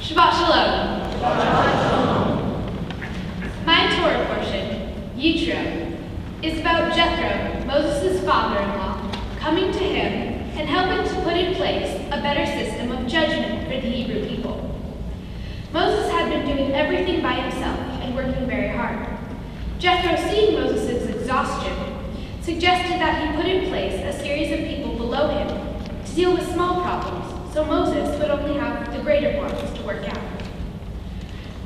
Shabbat Shalom. My Torah portion, Yitro, is about Jethro, Moses' father-in-law, coming to him and helping to put in place a better system of judgment for the Hebrew people. Moses had been doing everything by himself and working very hard. Jethro, seeing Moses' exhaustion, suggested that he put in place a series of people below him to deal with small problems, so Moses would only have the greater ones to work out.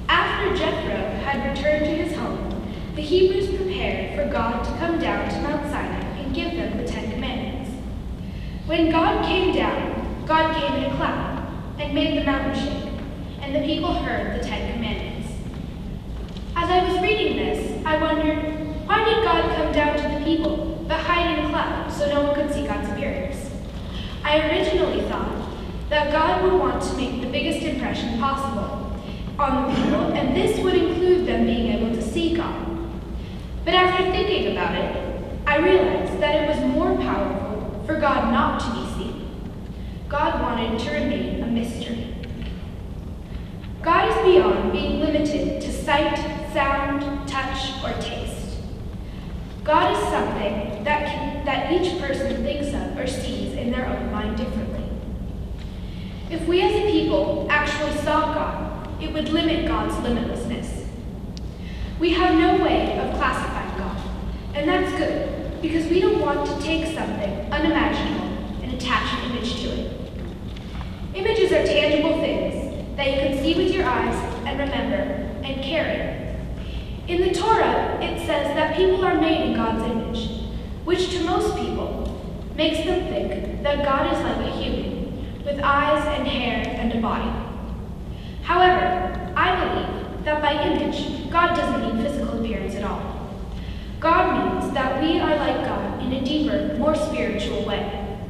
After Jethro had returned to his home, the Hebrews prepared for God to come down to Mount Sinai and give them the 10 Commandments. When God came down, God came in a cloud and made the mountain shake, and the people heard the 10 Commandments. As I was reading this, I wondered, why did God come down to the people but hide in a cloud so no one could see God's appearance? I originally thought that God would want to make the biggest impression possible on the people, and this would include them being able to see God. But after thinking about it, I realized that it was more powerful for God not to be seen. God wanted to remain a mystery. God is beyond being limited to sight, sound, touch, or taste. God is something that each person thinks of or sees in their own mind differently. If we as a people actually saw God, it would limit God's limitlessness. We have no way of classifying God, and that's good, because we don't want to take something unimaginable and attach an image to it. Images are tangible things that you can see with your eyes and remember and carry. In the Torah, it says that people are made in God's image, which to most people makes them think that God is like a human, with eyes and hair and a body. However, I believe that by image, God doesn't mean physical appearance at all. God means that we are like God in a deeper, more spiritual way.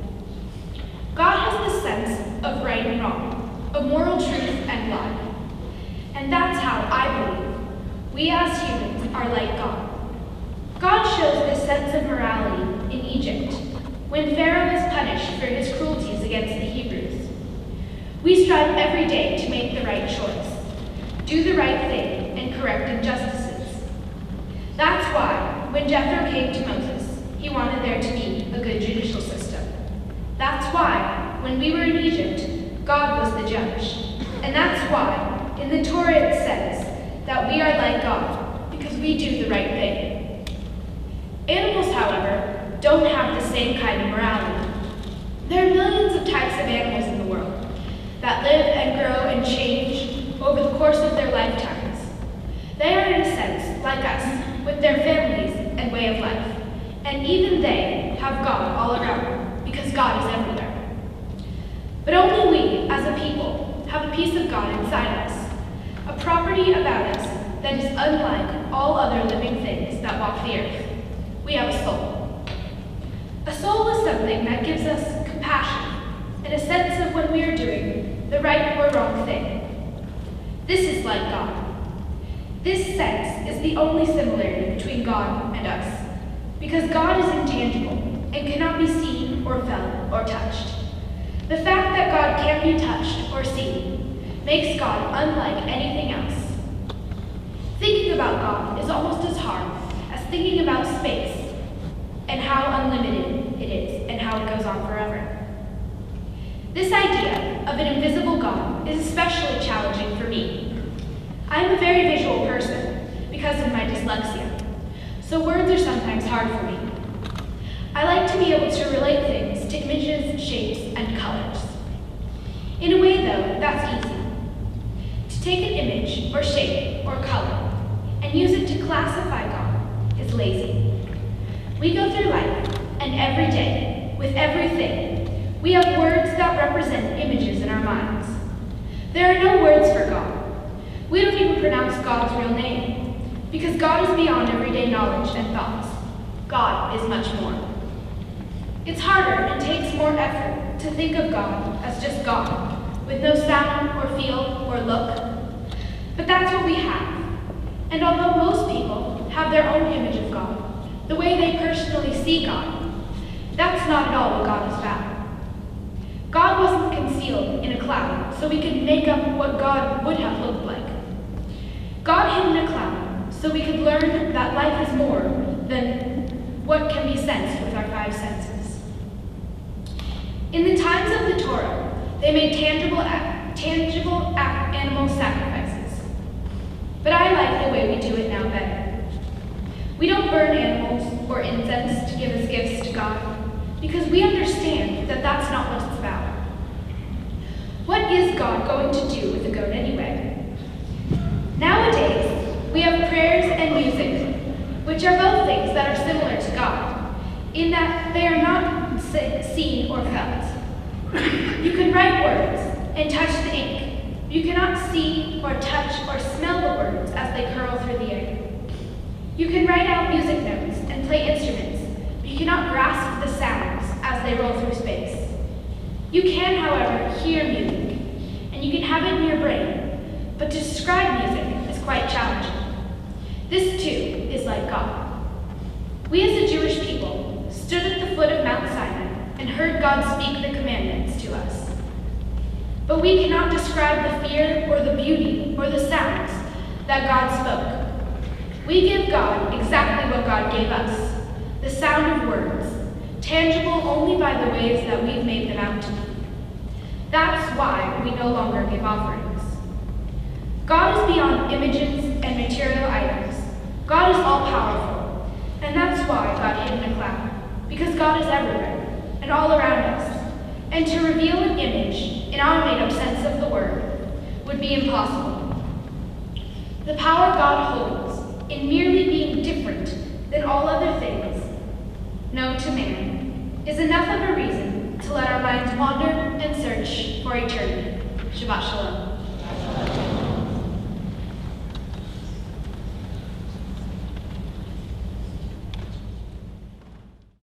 God has the sense of right and wrong, of moral truth and lie. And that's how I believe we as humans are like God. God shows this sense of morality in Egypt, when Pharaoh is punished for his cruelties against the Hebrews. We strive every day to make the right choice, do the right thing, and correct injustices. That's why, when Jethro came to Moses, he wanted there to be a good judicial system. That's why, when we were in Egypt, God was the judge. And that's why, in the Torah it says that we are like God, because we do the right thing. Animals, however, don't have the same kind of morality. There are millions of types of animals in the world that live and grow and change over the course of their lifetimes. They are, in a sense, like us, with their families and way of life. And even they have God all around them, because God is everywhere. But only we, as a people, have a piece of God inside us, a property about us that is unlike all other living things that walk the earth. We have a soul. A soul is something that gives us compassion and a sense of when we are doing the right or wrong thing. This is like God. This sense is the only similarity between God and us, because God is intangible and cannot be seen or felt or touched. The fact that God can't be touched or seen makes God unlike anything else. Thinking about God is almost as hard as thinking about space and how unlimited it is and how it goes on forever. This idea of an invisible God is especially challenging for me. I am a very visual person because of my dyslexia, so words are sometimes hard for me. I like to be able to relate things to images, shapes, and colors. In a way, though, that's easy. To take an image or shape or color and use it to classify God is lazy. We go through life, and every day, with everything, we have words that represent images in our minds. There are no words for God. We don't even pronounce God's real name, because God is beyond everyday knowledge and thoughts. God is much more. It's harder and takes more effort to think of God as just God, with no sound or feel or look. But that's what we have. And although most people have their own image of God, the way they personally see God, that's not at all what God is about. God wasn't concealed in a a cloud so we could make up what God would have looked like. God hid in a cloud so we could learn that life is more than what can be sensed with our five senses. In the times of the Torah, they made tangible animal sacrifices. But I like the way we do it now better. We don't burn animals or incense to give as gifts to God, because we understand that that's not what it's about. What is God going to do with a goat anyway? Nowadays, we have prayers and music, which are both things that are similar to God, in that they are not seen or felt. You can write words and touch the ink. You cannot see or touch or smell the words as they curl through the air. You can write out music notes and play instruments, but you cannot grasp the sounds as they roll through space. You can, however, hear music, and you can have it in your brain, but to describe music is quite challenging. This, too, is like God. We as a Jewish people stood at the foot of Mount Sinai and heard God speak the commandments to us. But we cannot describe the fear or the beauty or the sounds that God spoke. We give God exactly what God gave us, the sound of words, tangible only by the ways that we've made them out to be. That's why we no longer give offerings. God is beyond images and material items. God is all-powerful, and that's why God hid in a cloud, because God is everywhere and all around us, and to reveal an image in our made-up sense of the word would be impossible. The power God holds in merely being different than all other things known to man is enough of a reason to let our minds wander and search for eternity. Shabbat Shalom.